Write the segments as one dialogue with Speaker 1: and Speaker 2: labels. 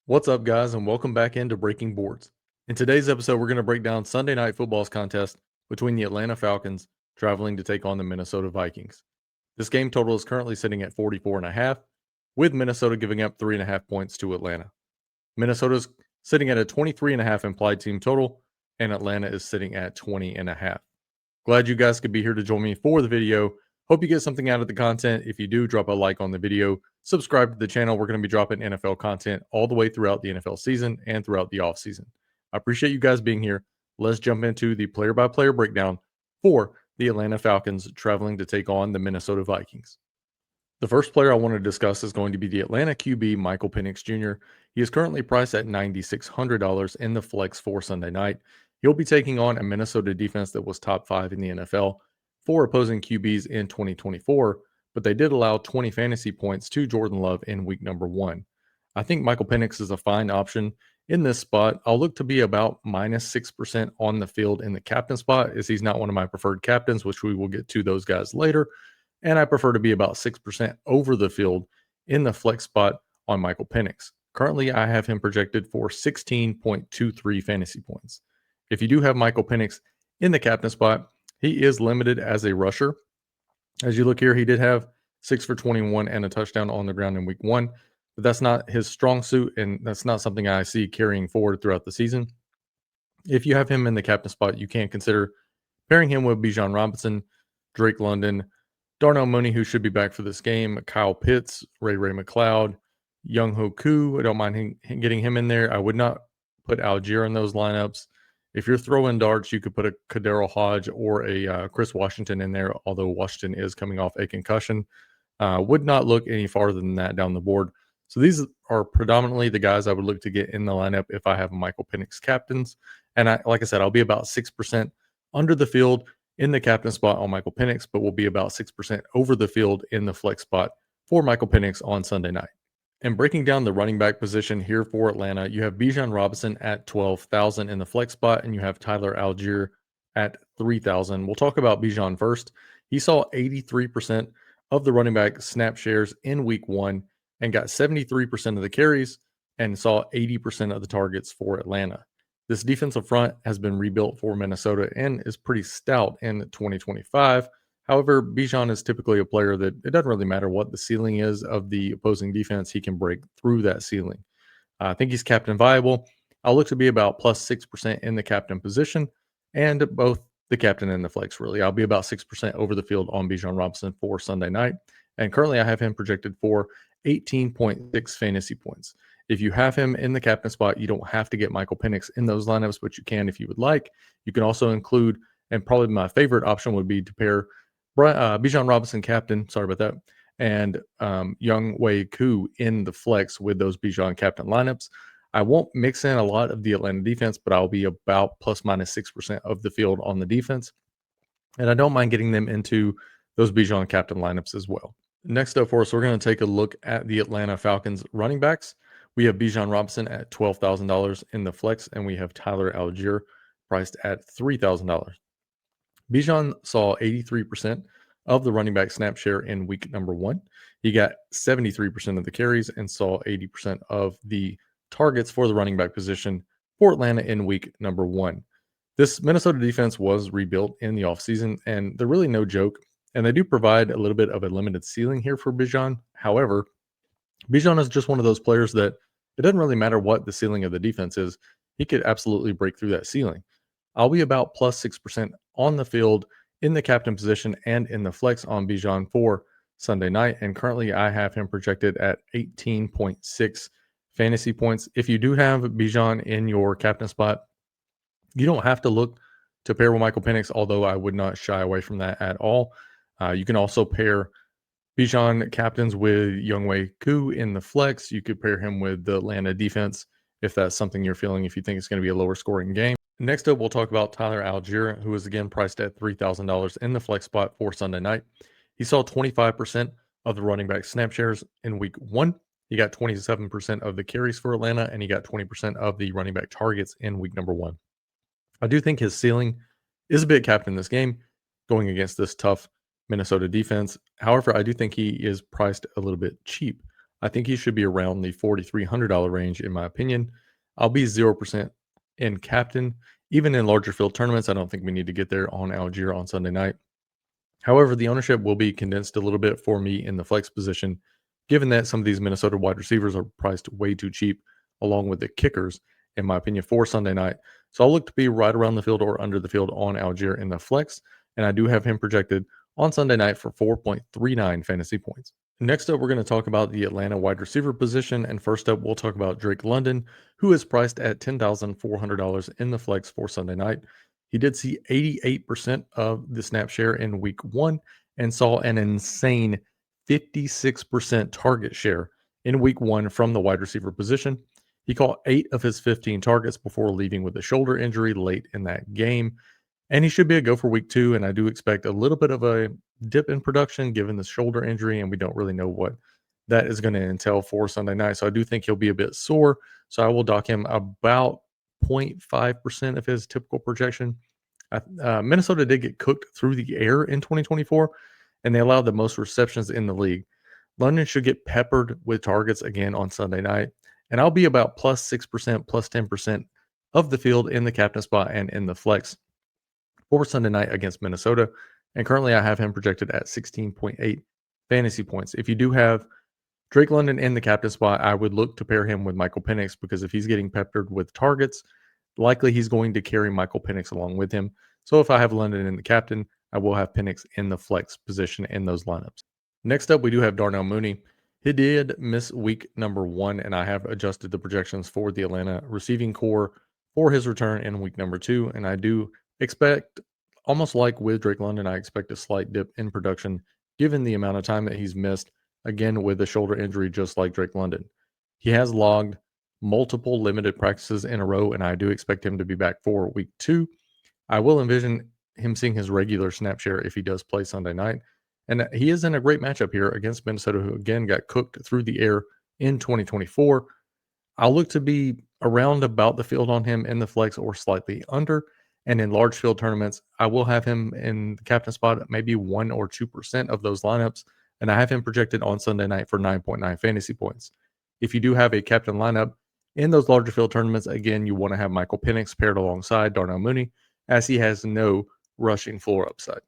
Speaker 1: What's up, guys, and welcome back into Breaking Boards. In today's episode, we're going to break down Sunday Night Football's contest between the Atlanta Falcons traveling to take on the Minnesota Vikings. This game total is currently sitting at 44.5, with Minnesota giving up 3.5 points to Atlanta. Minnesota's sitting at a 23.5 implied team total, and Atlanta is sitting at 20.5. Glad you guys could be here to join me for the video. Hope you get something out of the content. If you do, drop a like on the video. Subscribe to the channel. We're going to be dropping NFL content all the way throughout the NFL season and throughout the offseason. I appreciate you guys being here. Let's jump into the player-by-player breakdown for the Atlanta Falcons traveling to take on the Minnesota Vikings. The first player I want to discuss is going to be the Atlanta QB, Michael Penix Jr. He is currently priced at $9,600 in the flex for Sunday night. He'll be taking on a Minnesota defense that was top 5 in the NFL for opposing QBs in 2024, but they did allow 20 fantasy points to Jordan Love in week number 1. I think Michael Penix is a fine option in this spot. I'll look to be about minus 6% on the field in the captain spot, as he's not one of my preferred captains, which we will get to those guys later. And I prefer to be about 6% over the field in the flex spot on Michael Penix. Currently, I have him projected for 16.23 fantasy points. If you do have Michael Penix in the captain spot, he is limited as a rusher. As you look here, he did have 6 for 21 and a touchdown on the ground in week 1, but that's not his strong suit, and that's not something I see carrying forward throughout the season. If you have him in the captain spot, you can consider pairing him with Bijan Robinson, Drake London, Darnell Mooney, who should be back for this game, Kyle Pitts, Ray McLeod, Young Ho Koo. I don't mind getting him in there. I would not put Algier in those lineups. If you're throwing darts, you could put a Kadero Hodge or a Chris Washington in there, although Washington is coming off a concussion. Would not look any farther than that down the board. So these are predominantly the guys I would look to get in the lineup if I have Michael Penix captains. And like I said, I'll be about 6% under the field in the captain spot on Michael Penix, but will be about 6% over the field in the flex spot for Michael Penix on Sunday night. And breaking down the running back position here for Atlanta, you have Bijan Robinson at 12,000 in the flex spot, and you have Tyler Algier at 3,000. We'll talk about Bijan first. He saw 83% of the running back snap shares in week 1 and got 73% of the carries and saw 80% of the targets for Atlanta. This defensive front has been rebuilt for Minnesota and is pretty stout in 2025. However, Bijan is typically a player that it doesn't really matter what the ceiling is of the opposing defense. He can break through that ceiling. I think he's captain viable. I'll look to be about plus 6% in the captain position and both the captain and the flex, really. I'll be about 6% over the field on Bijan Robinson for Sunday night. And currently I have him projected for 18.6 fantasy points. If you have him in the captain spot, you don't have to get Michael Penix in those lineups, but you can if you would like. You can also include, and probably my favorite option would be to pair Bijan Robinson captain, sorry about that, and Young Wei Koo in the flex with those Bijan captain lineups. I won't mix in a lot of the Atlanta defense, but I'll be about plus minus 6% of the field on the defense. And I don't mind getting them into those Bijan captain lineups as well. Next up for us, we're going to take a look at the Atlanta Falcons running backs. We have Bijan Robinson at $12,000 in the flex, and we have Tyler Algier priced at $3,000. Bijan saw 83% of the running back snap share in week number 1. He got 73% of the carries and saw 80% of the targets for the running back position for Atlanta in week number 1. This Minnesota defense was rebuilt in the offseason, and they're really no joke. And they do provide a little bit of a limited ceiling here for Bijan. However, Bijan is just one of those players that it doesn't really matter what the ceiling of the defense is. He could absolutely break through that ceiling. I'll be about plus 6% on the field in the captain position and in the flex on Bijan for Sunday night. And currently I have him projected at 18.6 fantasy points. If you do have Bijan in your captain spot, you don't have to look to pair with Michael Penix, although I would not shy away from that at all. You can also pair Bijan captains with Young Wei Koo in the flex. You could pair him with the Atlanta defense if that's something you're feeling, if you think it's going to be a lower scoring game. Next up, we'll talk about Tyler Algier, who is again priced at $3,000 in the flex spot for Sunday night. He saw 25% of the running back snap shares in week 1. He got 27% of the carries for Atlanta, and he got 20% of the running back targets in week number 1. I do think his ceiling is a bit capped in this game, going against this tough Minnesota defense. However, I do think he is priced a little bit cheap. I think he should be around the $4,300 range, in my opinion. I'll be 0% in captain. Even in larger field tournaments, I don't think we need to get there on Algier on Sunday night. However, the ownership will be condensed a little bit for me in the flex position, given that some of these Minnesota wide receivers are priced way too cheap, along with the kickers, in my opinion, for Sunday night. So I'll look to be right around the field or under the field on Algier in the flex, and I do have him projected on Sunday night for 4.39 fantasy points. Next up, we're going to talk about the Atlanta wide receiver position, and first up, we'll talk about Drake London, who is priced at $10,400 in the flex for Sunday night. He did see 88% of the snap share in week 1 and saw an insane 56% target share in week 1 from the wide receiver position. He caught 8 of his 15 targets before leaving with a shoulder injury late in that game. And he should be a go for week 2. And I do expect a little bit of a dip in production given the shoulder injury. And we don't really know what that is going to entail for Sunday night. So I do think he'll be a bit sore. So I will dock him about 0.5% of his typical projection. Minnesota did get cooked through the air in 2024, and they allowed the most receptions in the league. London should get peppered with targets again on Sunday night, and I'll be about plus 6%, plus 10% of the field in the captain spot and in the flex for Sunday night against Minnesota. And currently I have him projected at 16.8 fantasy points. If you do have Drake London in the captain spot, I would look to pair him with Michael Penix because if he's getting peppered with targets, likely he's going to carry Michael Penix along with him. So if I have London in the captain, I will have Penix in the flex position in those lineups. Next up, we do have Darnell Mooney. He did miss week number 1, and I have adjusted the projections for the Atlanta receiving core for his return in week number 2. And I do expect, almost like with Drake London, I expect a slight dip in production given the amount of time that he's missed, again with a shoulder injury just like Drake London. He has logged multiple limited practices in a row, and I do expect him to be back for week 2. I will envision him seeing his regular snap share if he does play Sunday night. And he is in a great matchup here against Minnesota, who again got cooked through the air in 2024. I'll look to be around about the field on him in the flex or slightly under. And in large field tournaments, I will have him in the captain spot at maybe 1 or 2% of those lineups. And I have him projected on Sunday night for 9.9 fantasy points. If you do have a captain lineup in those larger field tournaments, again, you want to have Michael Penix paired alongside Darnell Mooney, as he has no rushing floor upside.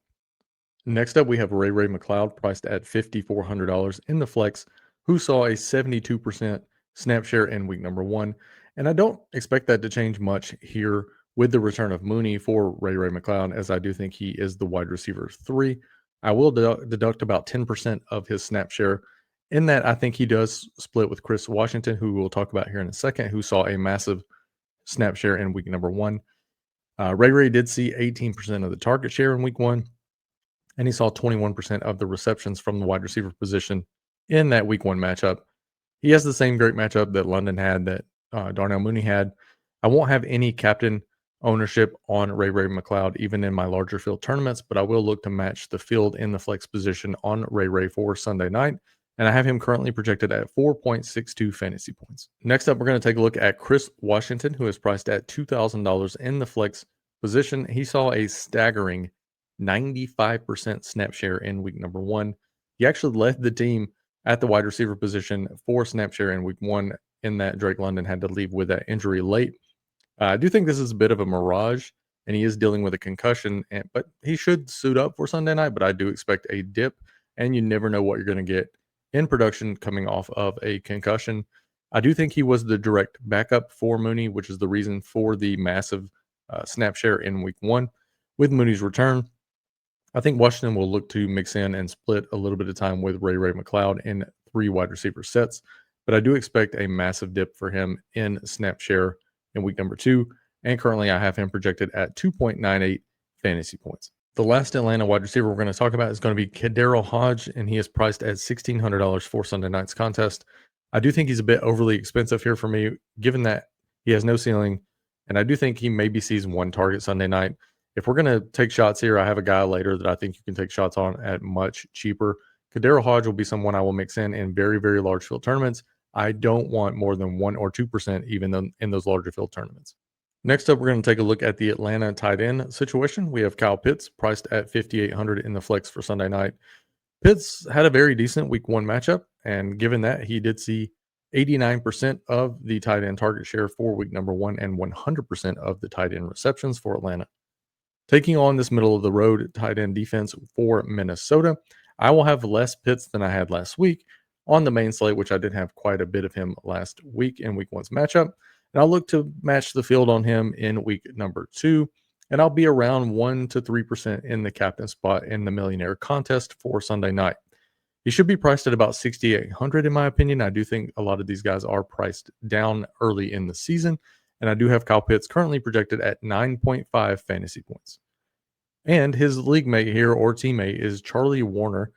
Speaker 1: Next up, we have Ray McCloud priced at $5,400 in the flex, who saw a 72% snap share in week number 1. And I don't expect that to change much here with the return of Mooney for Ray McCloud, as I do think he is the wide receiver 3. I will deduct about 10% of his snap share. In that, I think he does split with Chris Washington, who we'll talk about here in a second, who saw a massive snap share in week number 1. Ray did see 18% of the target share in week 1, and he saw 21% of the receptions from the wide receiver position in that week 1 matchup. He has the same great matchup that London had, that Darnell Mooney had. I won't have any captain ownership on Ray McCloud, even in my larger field tournaments, but I will look to match the field in the flex position on Ray for Sunday night. And I have him currently projected at 4.62 fantasy points. Next up, we're going to take a look at Chris Washington, who is priced at $2,000 in the flex position. He saw a staggering 95% snap share in week number 1. He actually led the team at the wide receiver position for snap share in week 1, in that Drake London had to leave with that injury late. I do think this is a bit of a mirage, and he is dealing with a concussion, but he should suit up for Sunday night. But I do expect a dip, and you never know what you're going to get in production coming off of a concussion. I do think he was the direct backup for Mooney, which is the reason for the massive snap share in week 1. With Mooney's return, I think Washington will look to mix in and split a little bit of time with Ray McCloud in 3 wide receiver sets. But I do expect a massive dip for him in snap share in week number 2. And currently I have him projected at 2.98 fantasy points. The last Atlanta wide receiver we're going to talk about is going to be Kadero Hodge, and he is priced at $1,600 for Sunday night's contest. I do think he's a bit overly expensive here for me, given that he has no ceiling, and I do think he maybe sees 1 target Sunday night. If we're going to take shots here, I have a guy later that I think you can take shots on at much cheaper. Kadero Hodge will be someone I will mix in very, very large field tournaments. I don't want more than 1 or 2% even in those larger field tournaments. Next up, we're going to take a look at the Atlanta tight end situation. We have Kyle Pitts priced at $5,800 in the flex for Sunday night. Pitts had a very decent week 1 matchup, and given that, he did see 89% of the tight end target share for week number 1 and 100% of the tight end receptions for Atlanta. Taking on this middle of the road tight end defense for Minnesota, I will have less Pitts than I had last week on the main slate, which I did have quite a bit of him last week in week 1's matchup. And I'll look to match the field on him in week number 2. And I'll be around 1 to 3% in the captain spot in the millionaire contest for Sunday night. He should be priced at about 6,800 in my opinion. I do think a lot of these guys are priced down early in the season. And I do have Kyle Pitts currently projected at 9.5 fantasy points. And his league mate here or teammate is Charlie Warner,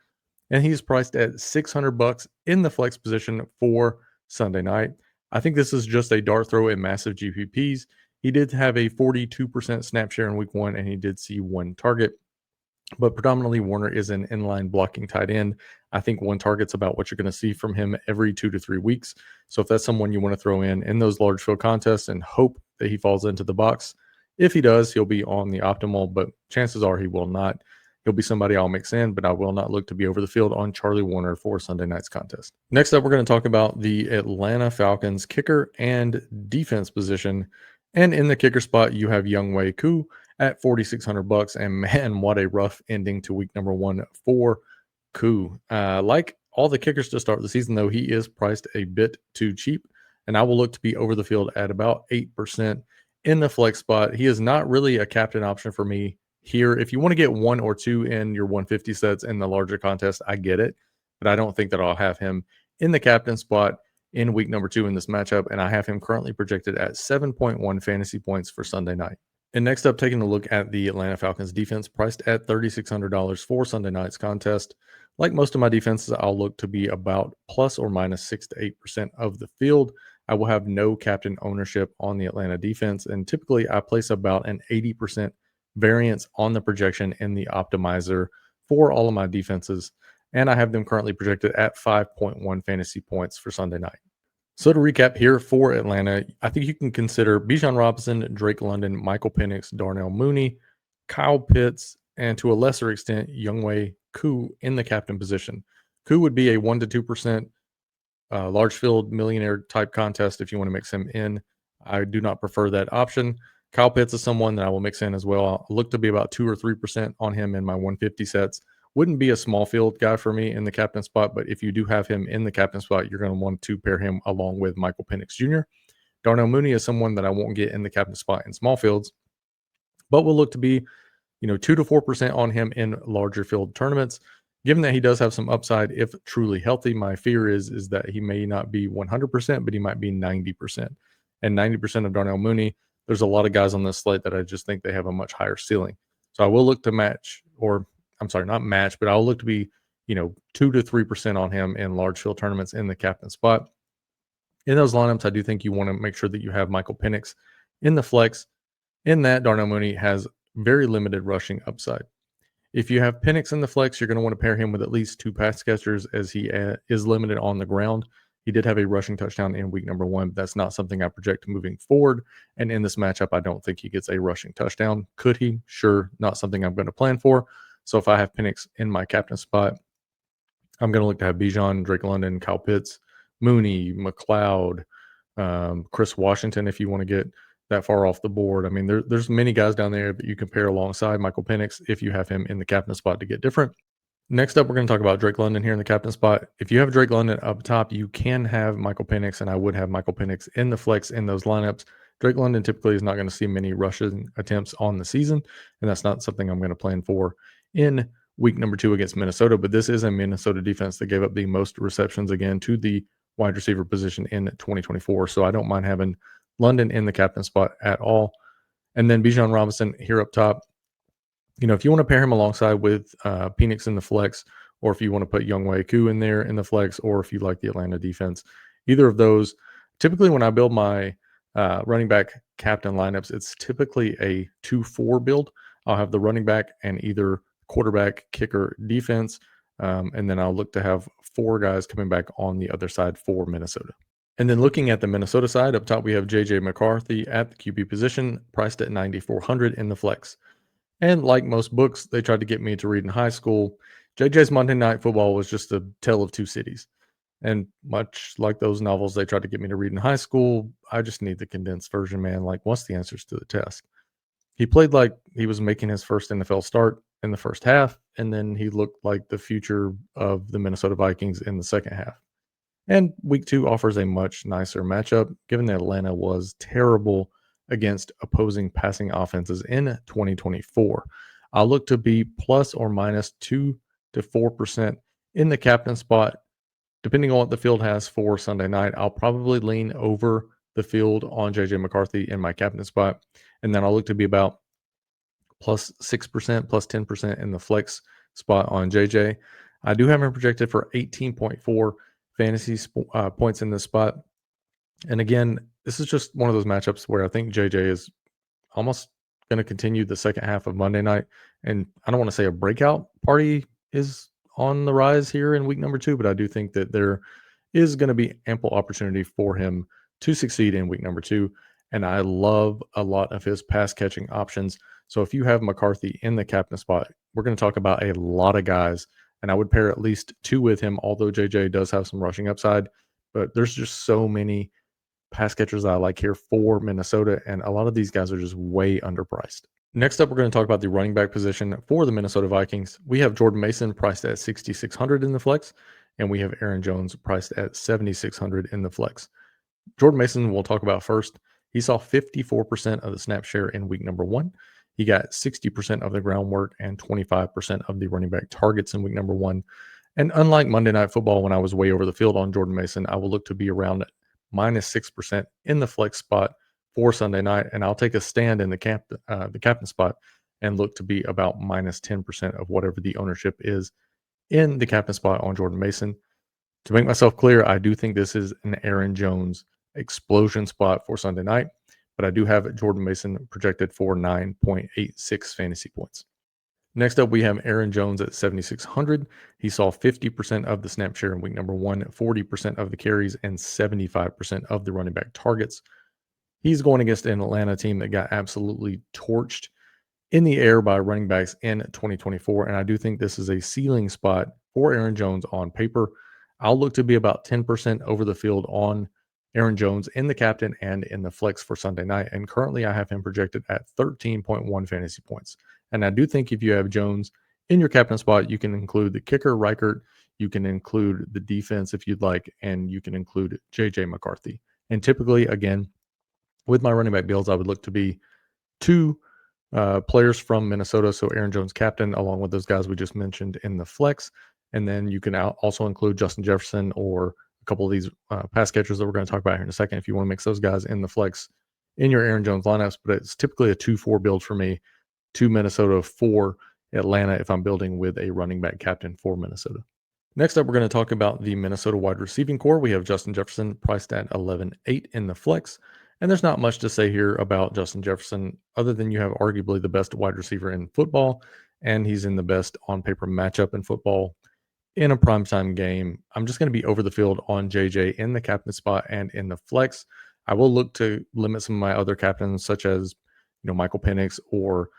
Speaker 1: and he's priced at $600 in the flex position for Sunday night. I think this is just a dart throw in massive GPPs. He did have a 42% snap share in week 1, and he did see 1 target. But predominantly, Warner is an inline blocking tight end. I think 1 target's about what you're going to see from him every 2 to 3 weeks. So if that's someone you want to throw in those large field contests and hope that he falls into the box, if he does, he'll be on the optimal, but chances are he will not. He'll be somebody I'll mix in, but I will not look to be over the field on Charlie Warner for Sunday night's contest. Next up, we're going to talk about the Atlanta Falcons kicker and defense position. And in the kicker spot, you have Younghoe Koo at $4,600. And man, what a rough ending to week number 1 for Koo. Like all the kickers to start the season, though, he is priced a bit too cheap. And I will look to be over the field at about 8% in the flex spot. He is not really a captain option for me here. If you want to get 1 or 2 in your 150 sets in the larger contest, I get it. But I don't think that I'll have him in the captain spot in week number 2 in this matchup. And I have him currently projected at 7.1 fantasy points for Sunday night. And next up, taking a look at the Atlanta Falcons defense, priced at $3,600 for Sunday night's contest. Like most of my defenses, I'll look to be about plus or minus 6 to 8% of the field. I will have no captain ownership on the Atlanta defense, and typically I place about an 80% variance on the projection in the optimizer for all of my defenses, and I have them currently projected at 5.1 fantasy points for Sunday night. So to recap here for Atlanta, I think you can consider Bijan Robinson, Drake London, Michael Penix, Darnell Mooney, Kyle Pitts, and to a lesser extent, Younghoe Koo in the captain position. Koo would be a 1 to 2% large field millionaire type contest if you want to mix him in. I do not prefer that option. Kyle Pitts is someone that I will mix in as well. I'll look to be about 2 or 3% on him in my 150 sets. Wouldn't be a small field guy for me in the captain spot, but if you do have him in the captain spot, you're going to want to pair him along with Michael Penix Jr. Darnell Mooney is someone that I won't get in the captain spot in small fields, but will look to be 2 to 4% on him in larger field tournaments. Given that he does have some upside if truly healthy, my fear is that he may not be 100%, but he might be 90%. And 90% of Darnell Mooney, there's a lot of guys on this slate that I just think they have a much higher ceiling. So I will look to match, or I'm sorry, not match, but I'll look to be 2 to 3% on him in large field tournaments in the captain spot. In those lineups, I do think you want to make sure that you have Michael Penix in the flex. In that, Darnell Mooney has very limited rushing upside. If you have Penix in the flex, you're going to want to pair him with at least 2 pass catchers as he is limited on the ground. He did have a rushing touchdown in week number 1, but that's not something I project moving forward. And in this matchup, I don't think he gets a rushing touchdown. Could he? Sure. Not something I'm going to plan for. So if I have Penix in my captain spot, I'm going to look to have Bijan, Drake London, Kyle Pitts, Mooney, McLeod, Chris Washington if you want to get that far off the board. I mean, there's many guys down there that you can pair alongside Michael Penix if you have him in the captain spot to get different. Next up, we're going to talk about Drake London here in the captain spot. If you have Drake London up top, you can have Michael Penix, and I would have Michael Penix in the flex in those lineups. Drake London typically is not going to see many rushing attempts on the season, and that's not something I'm going to plan for in week number 2 against Minnesota. But this is a Minnesota defense that gave up the most receptions again to the wide receiver position in 2024. So I don't mind having London in the captain spot at all. And then Bijan Robinson here up top. If you want to pair him alongside with Penix in the flex, or if you want to put Younghoe Koo in there in the flex, or if you like the Atlanta defense, either of those. Typically, when I build my running back captain lineups, it's typically a 2-4 build. I'll have the running back and either quarterback, kicker, defense, and then I'll look to have 4 guys coming back on the other side for Minnesota. And then looking at the Minnesota side, up top we have J.J. McCarthy at the QB position, priced at $9,400 in the flex. And like most books, they tried to get me to read in high school. JJ's Monday Night Football was just a tale of two cities. And much like those novels they tried to get me to read in high school, I just need the condensed version, man. Like, what's the answers to the test? He played like he was making his first NFL start in the first half, and then he looked like the future of the Minnesota Vikings in the second half. And week 2 offers a much nicer matchup, given that Atlanta was terrible against opposing passing offenses in 2024. I'll look to be plus or minus 2 to 4% in the captain spot. Depending on what the field has for Sunday night, I'll probably lean over the field on JJ McCarthy in my captain spot. And then I'll look to be about plus 6%, plus 10% in the flex spot on JJ. I do have him projected for 18.4 fantasy points in this spot. And again, this is just one of those matchups where I think JJ is almost going to continue the second half of Monday night. And I don't want to say a breakout party is on the rise here in week number 2, but I do think that there is going to be ample opportunity for him to succeed in week number 2. And I love a lot of his pass catching options. So if you have McCarthy in the captain spot, we're going to talk about a lot of guys, and I would pair at least 2 with him, although JJ does have some rushing upside. But there's just so many pass catchers that I like here for Minnesota, and a lot of these guys are just way underpriced. Next up, we're going to talk about the running back position for the Minnesota Vikings. We have Jordan Mason priced at 6,600 in the flex, and we have Aaron Jones priced at 7,600 in the flex. Jordan Mason we'll talk about first. He saw 54% of the snap share in week number 1. He got 60% of the groundwork and 25% of the running back targets in week number 1. And unlike Monday Night Football, when I was way over the field on Jordan Mason, I will look to be around minus 6% in the flex spot for Sunday night. And I'll take a stand in the captain spot and look to be about minus 10% of whatever the ownership is in the captain spot on Jordan Mason. To make myself clear, I do think this is an Aaron Jones explosion spot for Sunday night, but I do have Jordan Mason projected for 9.86 fantasy points. Next up, we have Aaron Jones at 7,600. He saw 50% of the snap share in week number 1, 40% of the carries, and 75% of the running back targets. He's going against an Atlanta team that got absolutely torched in the air by running backs in 2024, and I do think this is a ceiling spot for Aaron Jones on paper. I'll look to be about 10% over the field on Aaron Jones in the captain and in the flex for Sunday night. And currently I have him projected at 13.1 fantasy points. And I do think if you have Jones in your captain spot, you can include the kicker, Reichert. You can include the defense if you'd like, and you can include JJ McCarthy. And typically, again, with my running back builds, I would look to be 2 players from Minnesota. So Aaron Jones captain, along with those guys we just mentioned in the flex. And then you can also include Justin Jefferson or a couple of these pass catchers that we're going to talk about here in a second if you want to mix those guys in the flex in your Aaron Jones lineups. But it's typically a 2-4 build for me, 2 Minnesota, 4 Atlanta if I'm building with a running back captain for Minnesota. Next up, we're going to talk about the Minnesota wide receiving core. We have Justin Jefferson priced at 11.8 in the flex. And there's not much to say here about Justin Jefferson other than you have arguably the best wide receiver in football, and he's in the best on-paper matchup in football in a primetime game. I'm just going to be over the field on JJ in the captain spot and in the flex. I will look to limit some of my other captains, such as Michael Penix or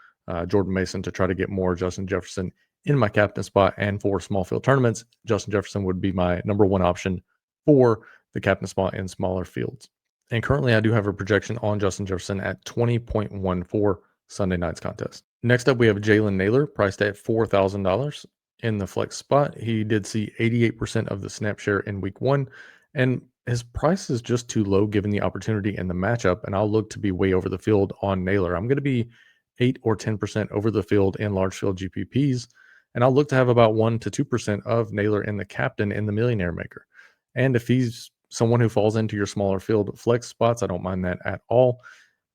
Speaker 1: Jordan Mason, to try to get more Justin Jefferson in my captain spot. And for small field tournaments, Justin Jefferson would be my number 1 option for the captain spot in smaller fields. And currently, I do have a projection on Justin Jefferson at 20.14 Sunday night's contest. Next up, we have Jalen Naylor priced at $4,000 in the flex spot. He did see 88% of the snap share in week 1, and his price is just too low given the opportunity in the matchup. And I'll look to be way over the field on Naylor. I'm going to be 8 or 10% over the field in large field GPPs, and I'll look to have about 1 to 2% of Naylor in the captain in the Millionaire Maker. And if he's someone who falls into your smaller field flex spots, I don't mind that at all.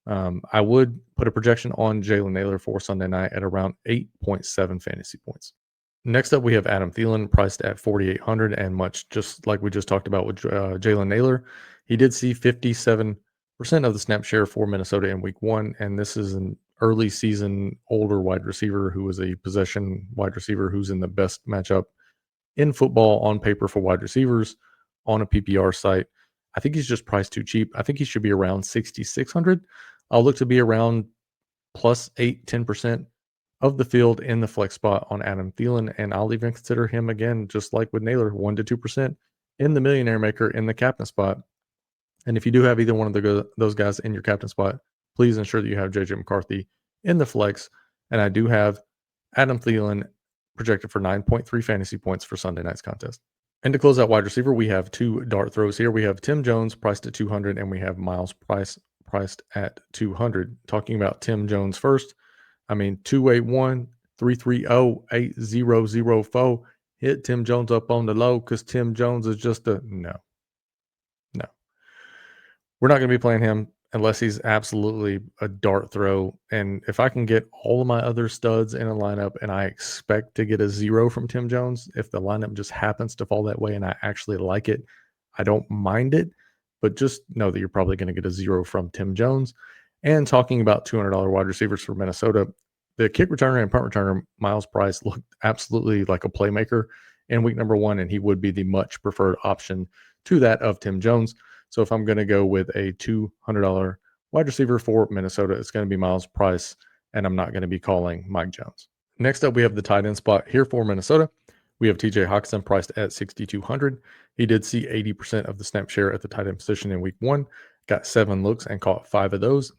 Speaker 1: I would put a projection on Jalen Naylor for Sunday night at around 8.7 fantasy points. Next up, we have Adam Thielen priced at 4,800, and much just like we just talked about with Jalen Naylor, he did see 57% of the snap share for Minnesota in week 1, and this is an early season older wide receiver who is a possession wide receiver who's in the best matchup in football on paper for wide receivers on a PPR site. I think he's just priced too cheap. I think he should be around 6,600. I'll look to be around plus 8, 10% of the field in the flex spot on Adam Thielen, and I'll even consider him again, just like with Naylor, 1 to 2% in the millionaire maker in the captain spot. And if you do have either one of those guys in your captain spot, please ensure that you have JJ McCarthy in the flex. And I do have Adam Thielen projected for 9.3 fantasy points for Sunday night's contest. And to close out wide receiver, we have two dart throws here. We have Tim Jones priced at 200, and we have Miles Price priced at 200. Talking about Tim Jones first, 281-330-8004. Hit Tim Jones up on the low because Tim Jones is just no. We're not going to be playing him unless he's absolutely a dart throw. And if I can get all of my other studs in a lineup and I expect to get a 0 from Tim Jones, if the lineup just happens to fall that way and I actually like it, I don't mind it. But just know that you're probably going to get a 0 from Tim Jones. And talking about $200 wide receivers for Minnesota, the kick returner and punt returner, Miles Price, looked absolutely like a playmaker in week number 1, and he would be the much preferred option to that of Tim Jones. So if I'm going to go with a $200 wide receiver for Minnesota, it's going to be Miles Price, and I'm not going to be calling Mike Jones. Next up, we have the tight end spot here for Minnesota. We have TJ Hockenson priced at 6,200. He did see 80% of the snap share at the tight end position in week 1, got 7 looks and caught 5 of those.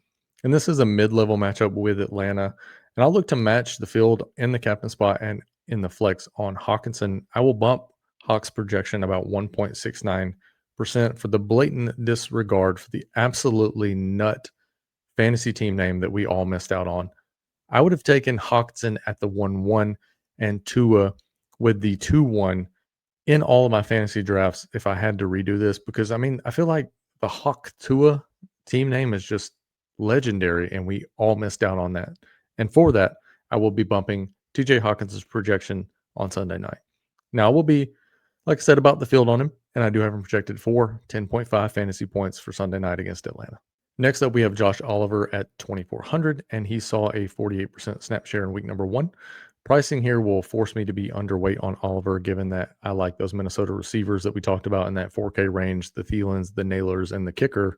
Speaker 1: And this is a mid-level matchup with Atlanta. And I'll look to match the field in the captain spot and in the flex on Hockenson. I will bump Hawk's projection about 1.69% for the blatant disregard for the absolutely nut fantasy team name that we all missed out on. I would have taken Hockenson at the 1-1 and Tua with the 2-1 in all of my fantasy drafts if I had to redo this, because I feel like the Hawk Tua team name is just legendary and we all missed out on that. And for that, I will be bumping TJ Hawkinson's projection on Sunday night. Now, I will be, like I said, about the field on him, and I do have him projected for 10.5 fantasy points for Sunday night against Atlanta. Next up, we have Josh Oliver at 2,400, and he saw a 48% snap share in week number 1. Pricing here will force me to be underweight on Oliver, given that I like those Minnesota receivers that we talked about in that 4K range, the Thielens, the Naylors, and the kicker,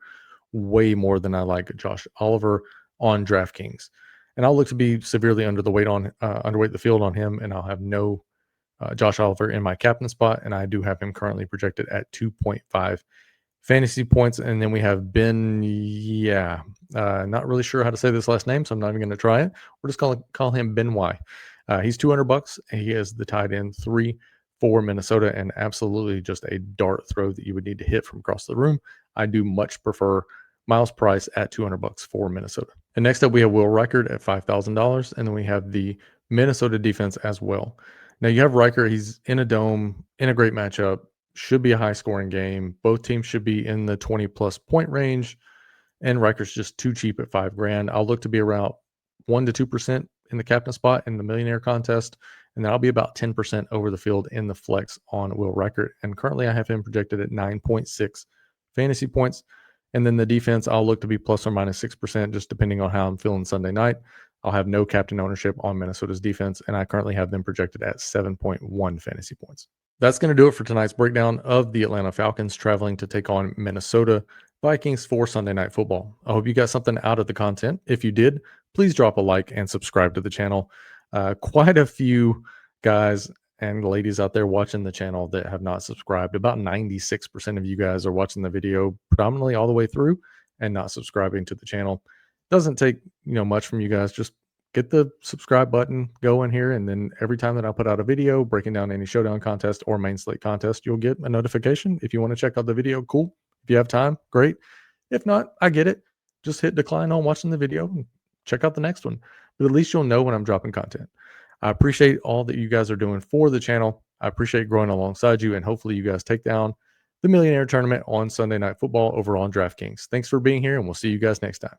Speaker 1: way more than I like Josh Oliver on DraftKings. And I'll look to be severely underweight the field on him, and I'll have no Josh Oliver in my captain spot, and I do have him currently projected at 2.5 fantasy points. And then we have Ben, not really sure how to say this last name, so I'm not even going to try it. We're just going to call him Ben Y. He's $200, and he is the tight end 3 for Minnesota, and absolutely just a dart throw that you would need to hit from across the room. I do much prefer Miles Price at $200 for Minnesota. And next up, we have Will Reichard at $5,000, and then we have the Minnesota defense as well. Now, you have Reichard. He's in a dome, in a great matchup, should be a high-scoring game. Both teams should be in the 20-plus point range, and Reichard's just too cheap at $5,000. I'll look to be around 1 to 2% in the captain spot in the millionaire contest, and then I'll be about 10% over the field in the flex on Will Reichard. And currently, I have him projected at 9.6 fantasy points. And then the defense, I'll look to be plus or minus 6%, just depending on how I'm feeling Sunday night. I'll have no captain ownership on Minnesota's defense, and I currently have them projected at 7.1 fantasy points. That's going to do it for tonight's breakdown of the Atlanta Falcons traveling to take on Minnesota Vikings for Sunday Night Football. I hope you got something out of the content. If you did, please drop a like and subscribe to the channel. Quite a few guys and ladies out there watching the channel that have not subscribed. About 96% of you guys are watching the video predominantly all the way through and not subscribing to the channel. Doesn't take much from you guys. Just get the subscribe button going here, and then every time that I put out a video breaking down any showdown contest or main slate contest, you'll get a notification. If you want to check out the video, cool. If you have time, great. If not, I get it. Just hit decline on watching the video and check out the next one. But at least you'll know when I'm dropping content. I appreciate all that you guys are doing for the channel. I appreciate growing alongside you, and hopefully you guys take down the Millionaire Tournament on Sunday Night Football over on DraftKings. Thanks for being here, and we'll see you guys next time.